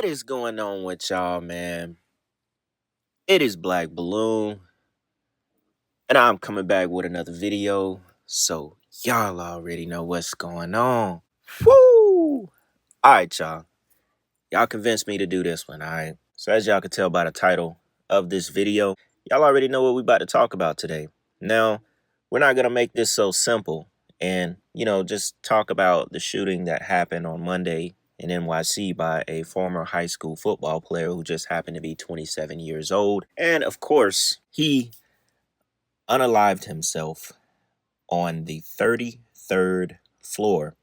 What is going on with y'all, man? It is Black Balloon, and I'm coming back with another video. So y'all already know what's going on. Woo! Alright, y'all. Y'all convinced me to do this one, alright? So as y'all can tell by the title of this video, y'all already know what we about to talk about today. Now, we're not gonna make this so simple and, just talk about the shooting that happened on Monday in NYC by a former high school football player who just happened to be 27 years old. And of course, he unalived himself on the 33rd floor,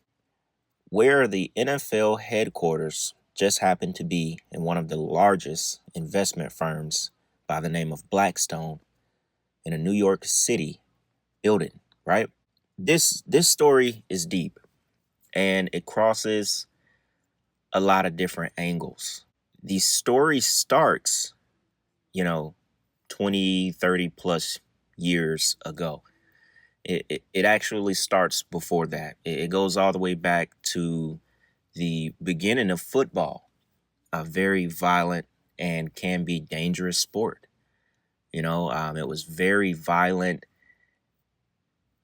where the NFL headquarters just happened to be in one of the largest investment firms by the name of Blackstone in a New York City building, right? This story is deep and it crosses a lot of different angles. The story starts, 20, 30 plus years ago. It actually starts before that. It goes all the way back to the beginning of football, a very violent and can be dangerous sport. It was very violent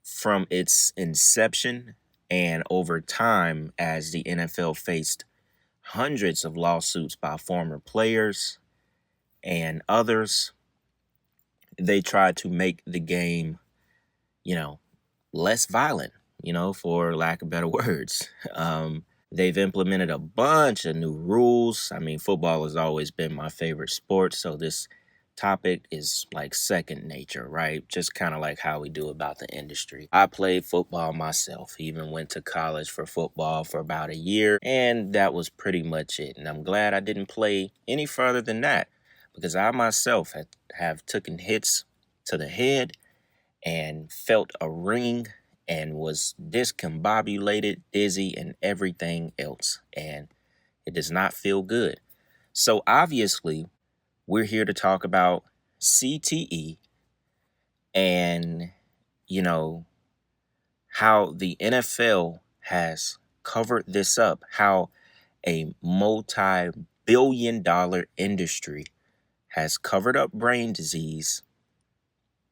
from its inception and over time as the NFL faced hundreds of lawsuits by former players and others. They tried to make the game, less violent, for lack of better words. They've implemented a bunch of new rules. I mean, football has always been my favorite sport, so this topic is like second nature, right? Just kind of like how we do about the industry. I played football myself, even went to college for football for about a year, and that was pretty much it. And I'm glad I didn't play any further than that, because I myself have taken hits to the head and felt a ring and was discombobulated, dizzy, and everything else. And it does not feel good. So obviously, we're here to talk about CTE and, how the NFL has covered this up, how a multi-billion-dollar industry has covered up brain disease,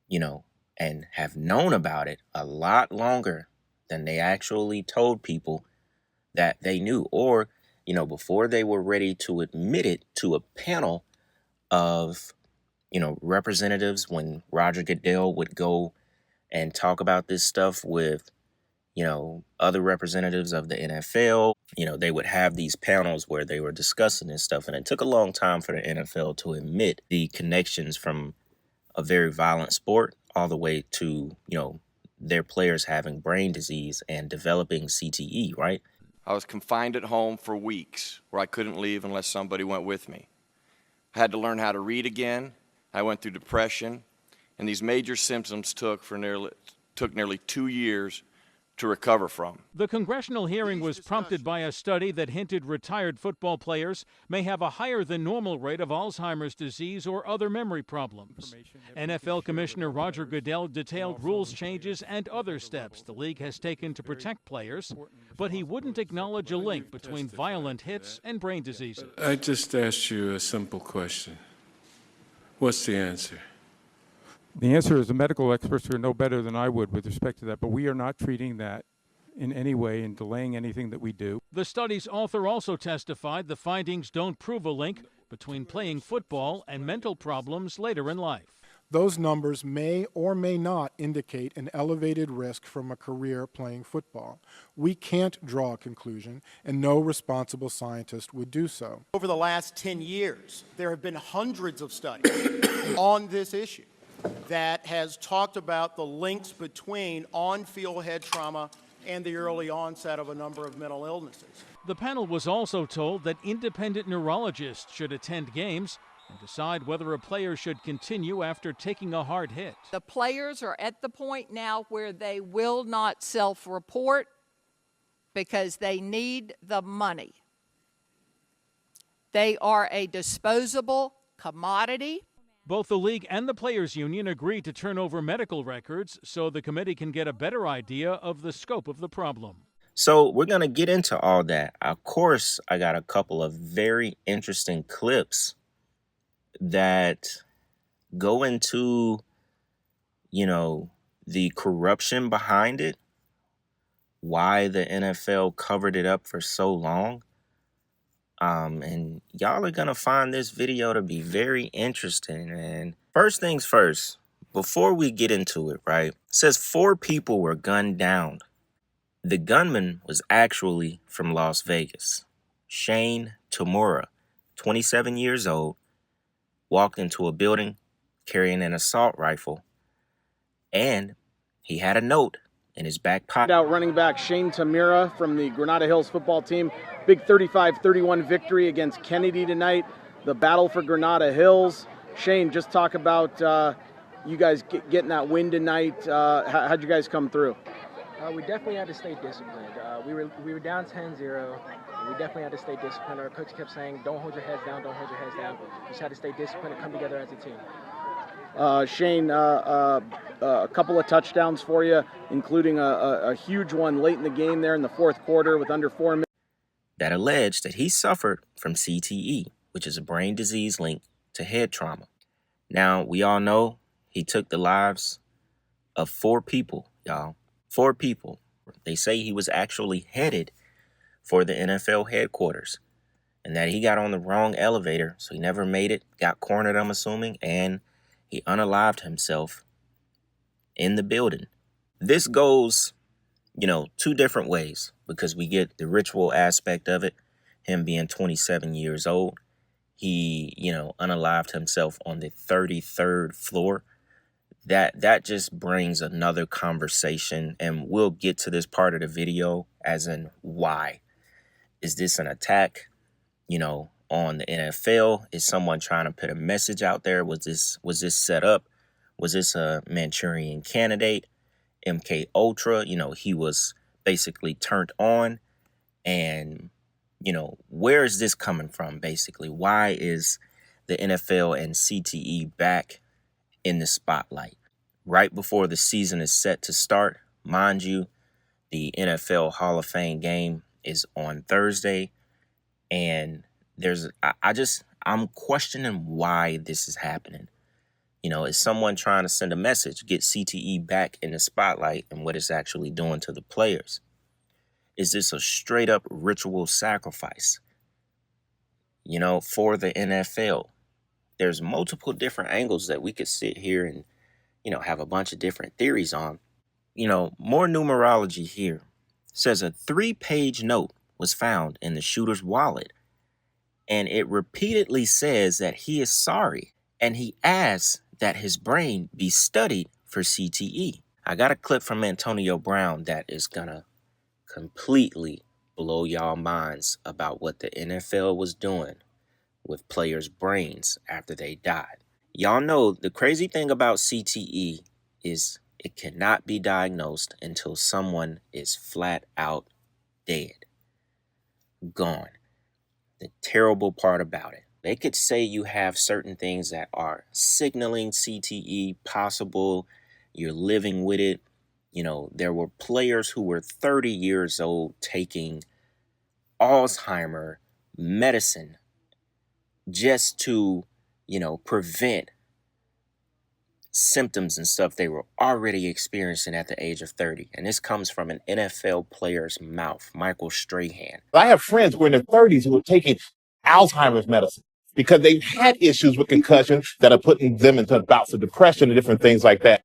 and have known about it a lot longer than they actually told people that they knew, or, before they were ready to admit it to a panel of, representatives. When Roger Goodell would go and talk about this stuff with, other representatives of the NFL, they would have these panels where they were discussing this stuff. And it took a long time for the NFL to admit the connections from a very violent sport all the way to, their players having brain disease and developing CTE, right? I was confined at home for weeks where I couldn't leave unless somebody went with me. I had to learn how to read again. I went through depression, and these major symptoms took nearly 2 years to recover from. The congressional hearing was prompted by a study that hinted retired football players may have a higher than normal rate of Alzheimer's disease or other memory problems. NFL Commissioner Roger Goodell detailed rules changes and other steps the league has taken to protect players, but he wouldn't acknowledge a link between violent hits and brain diseases. I just asked you a simple question. What's the answer? The answer is the medical experts are no better than I would with respect to that, but we are not treating that in any way and delaying anything that we do. The study's author also testified the findings don't prove a link between playing football and mental problems later in life. Those numbers may or may not indicate an elevated risk from a career playing football. We can't draw a conclusion, and no responsible scientist would do so. Over the last 10 years, there have been hundreds of studies on this issue that has talked about the links between on-field head trauma and the early onset of a number of mental illnesses. The panel was also told that independent neurologists should attend games and decide whether a player should continue after taking a hard hit. The players are at the point now where they will not self-report because they need the money. They are a disposable commodity. Both the league and the players' union agreed to turn over medical records so the committee can get a better idea of the scope of the problem. So we're going to get into all that. Of course, I got a couple of very interesting clips that go into, the corruption behind it, why the NFL covered it up for so long. And y'all are going to find this video to be very interesting. And first things first, before we get into it, right? It says 4 people were gunned down. The gunman was actually from Las Vegas. Shane Tamura, 27 years old, walked into a building carrying an assault rifle, and he had a note in his back pocket. Out running back Shane Tamura from the Granada Hills football team. Big 35-31 victory against Kennedy tonight. The battle for Granada Hills. Shane, just talk about you guys getting that win tonight. How'd you guys come through? We definitely had to stay disciplined. We were down 10-0. We definitely had to stay disciplined. Our coach kept saying, don't hold your heads down, don't hold your heads down. We just had to stay disciplined and come together as a team. Shane, a couple of touchdowns for you, including a huge one late in the game there in the fourth quarter with under 4 minutes. That alleged that he suffered from CTE, which is a brain disease linked to head trauma. Now, we all know he took the lives of 4 people, y'all. 4 people. They say he was actually headed for the NFL headquarters and that he got on the wrong elevator, so he never made it, got cornered, I'm assuming, and he unalived himself in the building. This goes, 2 different ways, because we get the ritual aspect of it, him being 27 years old. He, unalived himself on the 33rd floor. That just brings another conversation, and we'll get to this part of the video, as in why. Is this an attack, on the NFL? Is someone trying to put a message out there? Was this set up? Was this a Manchurian Candidate? MK Ultra, he was basically turned on. And, where is this coming from, basically? Why is the NFL and CTE back in the spotlight right before the season is set to start? Mind you, the NFL Hall of Fame game is on Thursday, and I'm questioning why this is happening. Is someone trying to send a message, get CTE back in the spotlight and what it's actually doing to the players? Is this a straight up ritual sacrifice, for the NFL? There's multiple different angles that we could sit here and, have a bunch of different theories on. More numerology here. It says a 3-page note was found in the shooter's wallet, and it repeatedly says that he is sorry, and he asks that his brain be studied for CTE. I got a clip from Antonio Brown that is gonna completely blow y'all minds about what the NFL was doing with players' brains after they died. Y'all know the crazy thing about CTE is it cannot be diagnosed until someone is flat out dead, gone. The terrible part about it, they could say you have certain things that are signaling CTE possible, you're living with it. There were players who were 30 years old taking Alzheimer medicine just to, prevent symptoms and stuff they were already experiencing at the age of 30. And this comes from an NFL player's mouth, Michael Strahan. I have friends who are in their 30s who are taking Alzheimer's medicine because they've had issues with concussion that are putting them into bouts of depression and different things like that.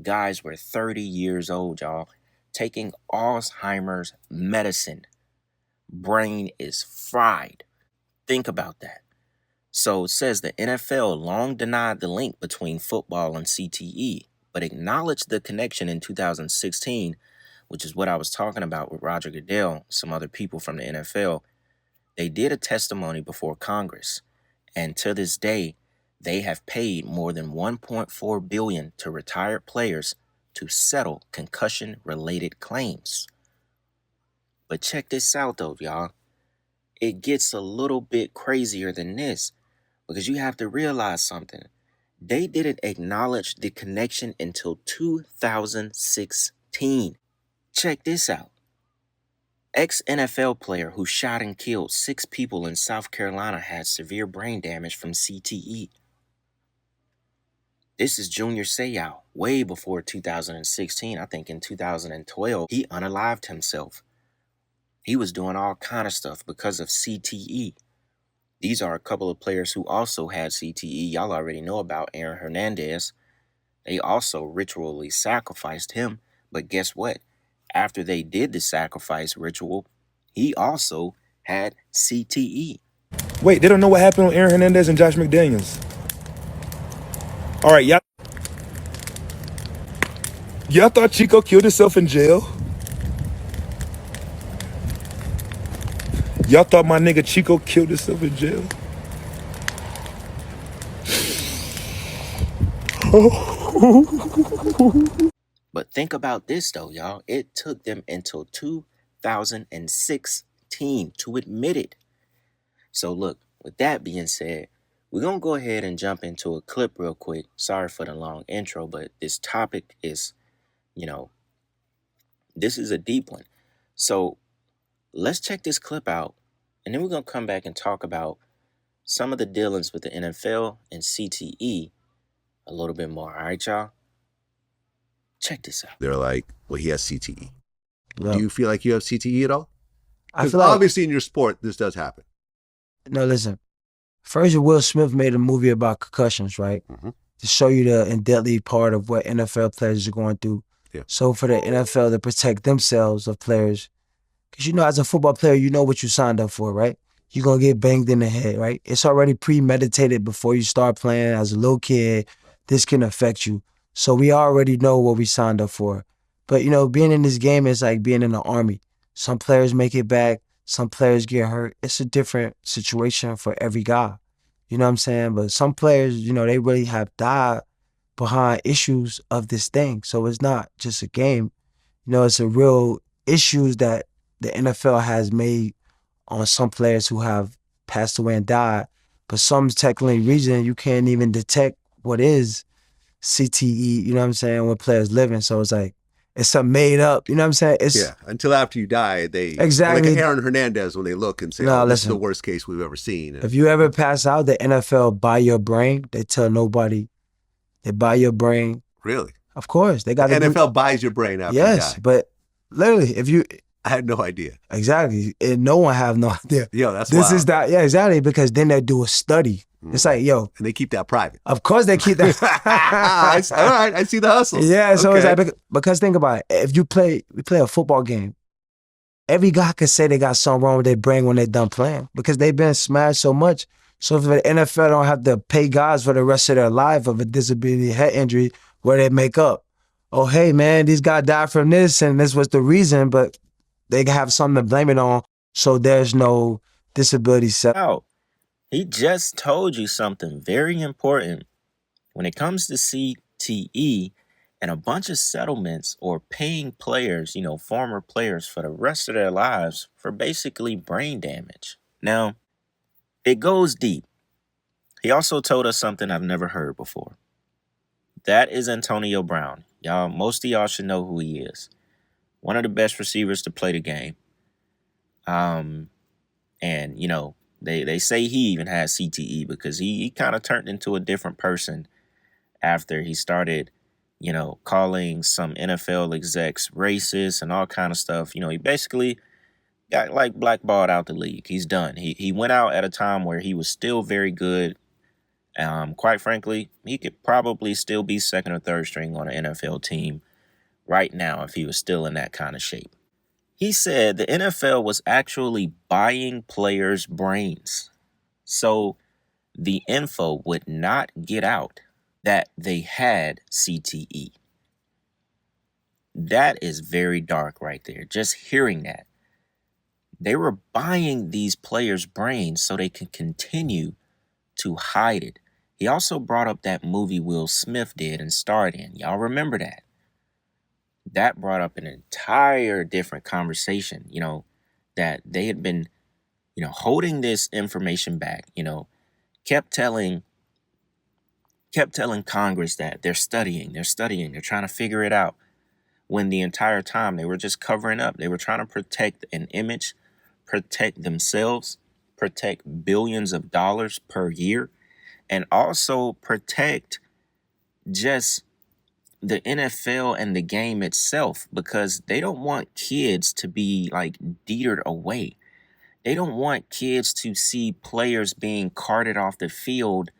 Guys were 30 years old, y'all, taking Alzheimer's medicine. Brain is fried. Think about that. So it says the NFL long denied the link between football and CTE, but acknowledged the connection in 2016, which is what I was talking about with Roger Goodell, some other people from the NFL. They did a testimony before Congress, and to this day, they have paid more than $1.4 billion to retired players to settle concussion-related claims. But check this out, though, y'all. It gets a little bit crazier than this, because you have to realize something. They didn't acknowledge the connection until 2016. Check this out. Ex-NFL player who shot and killed 6 people in South Carolina had severe brain damage from CTE. This is Junior Seau, way before 2016. I think in 2012, he unalived himself. He was doing all kind of stuff because of CTE. These are a couple of players who also had CTE. Y'all already know about Aaron Hernandez. They also ritually sacrificed him. But guess what? After they did the sacrifice ritual, he also had CTE. Wait, they don't know what happened with Aaron Hernandez and Josh McDaniels. All right, y'all thought Chico killed himself in jail? Y'all thought my nigga Chico killed himself in jail? But think about this though, y'all. It took them until 2016 to admit it. So look, with that being said, we're going to go ahead and jump into a clip real quick. Sorry for the long intro, but this topic is, this is a deep one. So let's check this clip out, and then we're going to come back and talk about some of the dealings with the NFL and CTE a little bit more. All right, y'all? Check this out. They're like, well, he has CTE. Yep. Do you feel like you have CTE at all? I Because feel like, obviously in your sport, this does happen. no, listen. First, Will Smith made a movie about concussions, right? Mm-hmm. To show you the and deadly part of what NFL players are going through. Yeah. So for the NFL to protect themselves of players, because as a football player, you know what you signed up for, right? You're going to get banged in the head, right? It's already premeditated before you start playing. As a little kid, this can affect you. So we already know what we signed up for. But, being in this game is like being in the Army. Some players make it back. Some players get hurt. It's a different situation for every guy. You know what I'm saying? But some players, they really have died behind issues of this thing. So it's not just a game. It's a real issues that the NFL has made on some players who have passed away and died. But some technically reason you can't even detect what is CTE, you know what I'm saying, when players living. So it's like, it's something made up, you know what I'm saying? Yeah, until after you die, they Exactly. like Aaron Hernandez when they look and say, No, "Oh, this is listen. the worst case we've ever seen." If you ever pass out, the NFL buy your brain. They tell nobody. They buy your brain. Really? Of course, they got the NFL buys your brain after you die. But literally, if you, I had no idea. Exactly, and no one have no idea. Yo, that's this wild. is that. Yeah, exactly, because then they do a study. It's like, yo, and they keep that private. Of course, they keep that. All right, I see the hustle. Yeah, so okay. It's like, because think about it. If we play a football game, every guy could say they got something wrong with their brain when they're done playing because they've been smashed so much. So if the NFL don't have to pay guys for the rest of their life of a disability head injury where they make up, oh, hey, man, these guys died from this and this was the reason, but they have something to blame it on, so there's no disability set. Oh, he just told you something very important. When it comes to CTE and a bunch of settlements or paying players, former players for the rest of their lives for basically brain damage. Now, it goes deep. He also told us something I've never heard before. That is Antonio Brown. Y'all, most of y'all should know who he is. One of the best receivers to play the game. And, they say he even has CTE because he kind of turned into a different person after he started, calling some NFL execs racist and all kind of stuff. He basically got like blackballed out the league. He's done. He went out at a time where he was still very good. Quite frankly, he could probably still be second or third string on an NFL team right now if he was still in that kind of shape. He said the NFL was actually buying players' brains, so the info would not get out that they had CTE. That is very dark right there. Just hearing that. They were buying these players' brains so they can continue to hide it. He also brought up that movie Will Smith did and starred in. Y'all remember that? That brought up an entire different conversation, that they had been, holding this information back, kept telling Congress that they're studying, they're trying to figure it out. when the entire time they were just covering up. They were trying to protect an image, protect themselves, protect billions of dollars per year, and also protect just the NFL and the game itself, because they don't want kids to be like detered away. They don't want kids to see players being carted off the field,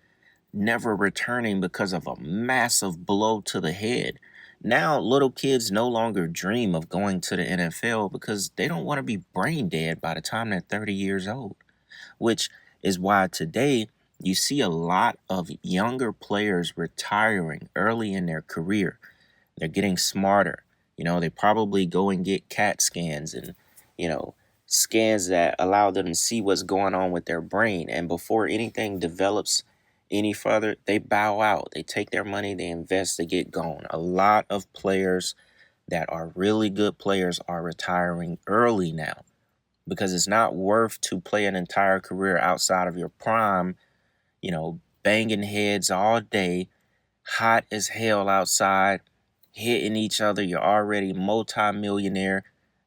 never returning because of a massive blow to the head. Now, little kids no longer dream of going to the NFL because they don't want to be brain dead by the time they're 30 years old, which is why today you see a lot of younger players retiring early in their career. They're getting smarter. They probably go and get CAT scans and, scans that allow them to see what's going on with their brain. And before anything develops any further, they bow out. They take their money, they invest, they get gone. A lot of players that are really good players are retiring early now because it's not worth to play an entire career outside of your prime, banging heads all day, hot as hell outside, hitting each other. You're already multi-millionaire.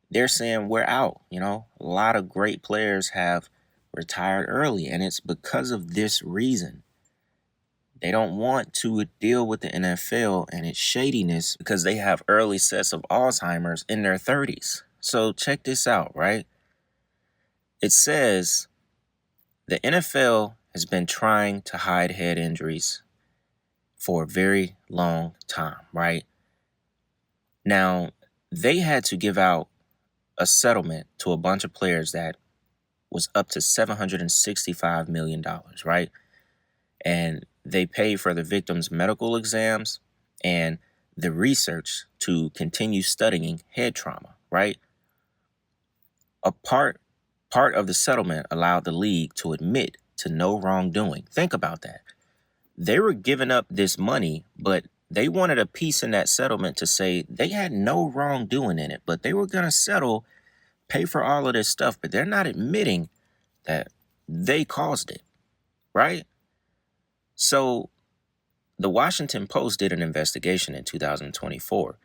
They're saying we're out. A lot of great players have retired early, and it's because of this reason. They don't want to deal with the NFL and its shadiness because they have early sets of Alzheimer's in their 30s. So check this out, right? It says the NFL has been trying to hide head injuries for a very long time, right? Now, they had to give out a settlement to a bunch of players that was up to $765 million, right? And they paid for the victims' medical exams and the research to continue studying head trauma, right? A part of the settlement allowed the league to admit to no wrongdoing. Think about that. They were giving up this money, but they wanted a piece in that settlement to say they had no wrongdoing in it, but they were going to settle, pay for all of this stuff, but they're not admitting that they caused it, right? So the Washington Post did an investigation in 2024,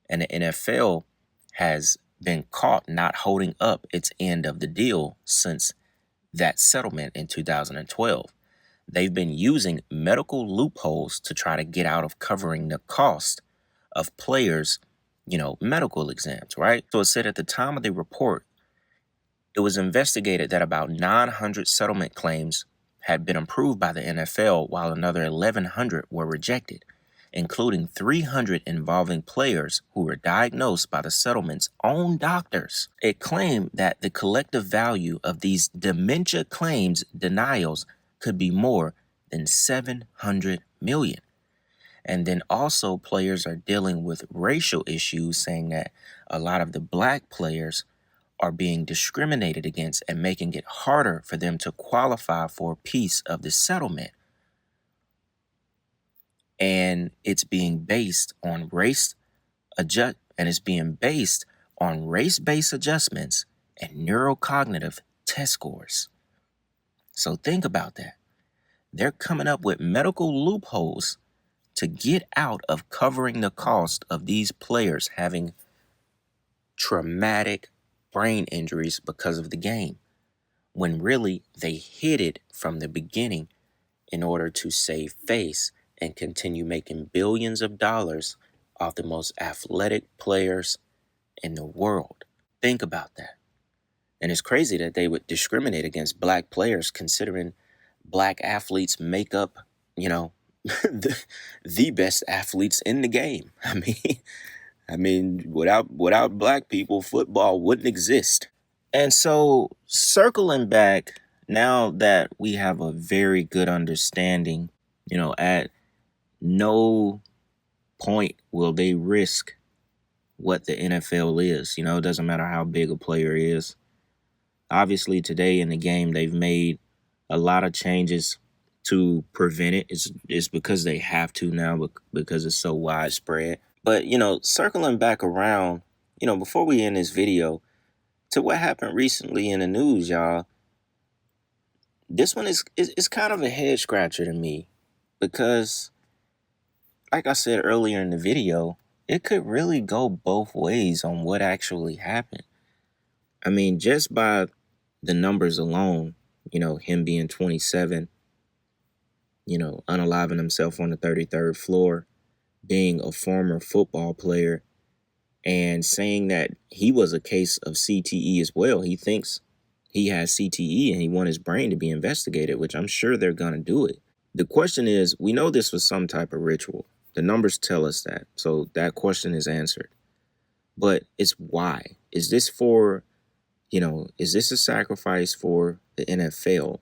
and the NFL has been caught not holding up its end of the deal since that settlement in 2012. They've been using medical loopholes to try to get out of covering the cost of players, medical exams, right? So it said at the time of the report, it was investigated that about 900 settlement claims had been approved by the NFL, while another 1,100 were rejected, including 300 involving players who were diagnosed by the settlement's own doctors. It claimed that the collective value of these dementia claims denials could be more than 700 million. And then also players are dealing with racial issues, saying that a lot of the black players are being discriminated against and making it harder for them to qualify for a piece of the settlement. And it's being based on race-based adjustments and neurocognitive test scores. So think about that. They're coming up with medical loopholes to get out of covering the cost of these players having traumatic brain injuries because of the game, when really they hid it from the beginning in order to save face and continue making billions of dollars off the most athletic players in the world. Think about that. And it's crazy that they would discriminate against black players, considering black athletes make up, the best athletes in the game. I mean, without black people, football wouldn't exist. And so, circling back, now that we have a very good understanding, at no point will they risk what the NFL is. It doesn't matter how big a player is. Obviously, today in the game, they've made a lot of changes to prevent it. It's because they have to now, because it's so widespread. But, circling back around, before we end this video, to what happened recently in the news, y'all, this one is kind of a head scratcher to me, because, like I said earlier in the video, it could really go both ways on what actually happened. I mean, just by the numbers alone, him being 27, unaliving himself on the 33rd floor, being a former football player, and saying that he was a case of CTE as well. He thinks he has CTE and he wants his brain to be investigated, which I'm sure they're going to do it. The question is, we know this was some type of ritual. The numbers tell us that. So that question is answered. But it's why? Is this for, is this a sacrifice for the NFL?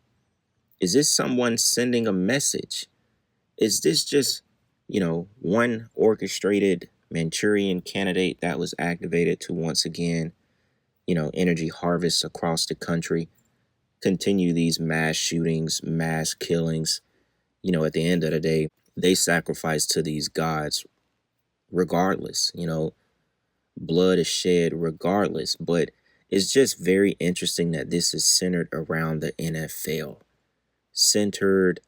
Is this someone sending a message? Is this just, one orchestrated Manchurian candidate that was activated to once again, energy harvests across the country, continue these mass shootings, mass killings? At the end of the day, they sacrifice to these gods regardless. Blood is shed regardless. But it's just very interesting that this is centered around the NFL, centered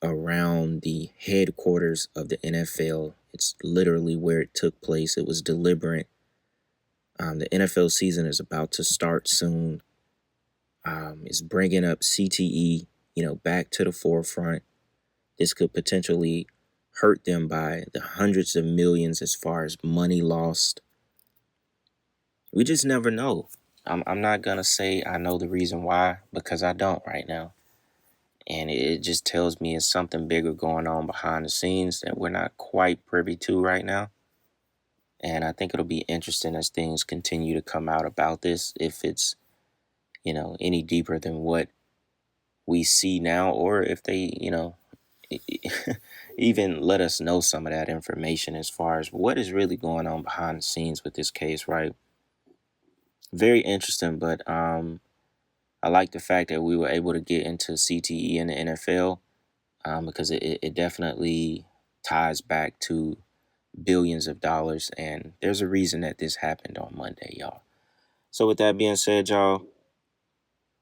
around the headquarters of the NFL. It's literally where it took place. It was deliberate. The NFL season is about to start soon. It's bringing up CTE, back to the forefront. This could potentially hurt them by the hundreds of millions as far as money lost. We just never know. I'm not going to say I know the reason why, because I don't right now. And it just tells me it's something bigger going on behind the scenes that we're not quite privy to right now. And I think it'll be interesting as things continue to come out about this, if it's, any deeper than what we see now, or if they, even let us know some of that information as far as what is really going on behind the scenes with this case, right? Very interesting, but I like the fact that we were able to get into CTE in the NFL, because it definitely ties back to billions of dollars, and there's a reason that this happened on Monday, y'all. So with that being said, y'all,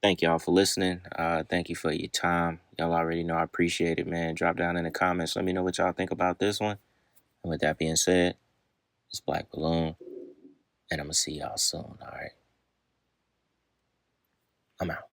thank y'all for listening. Thank you for your time. Y'all already know I appreciate it, man. Drop down in the comments. Let me know what y'all think about this one. And with that being said, it's Black Balloon, and I'm going to see y'all soon, all right? I'm out.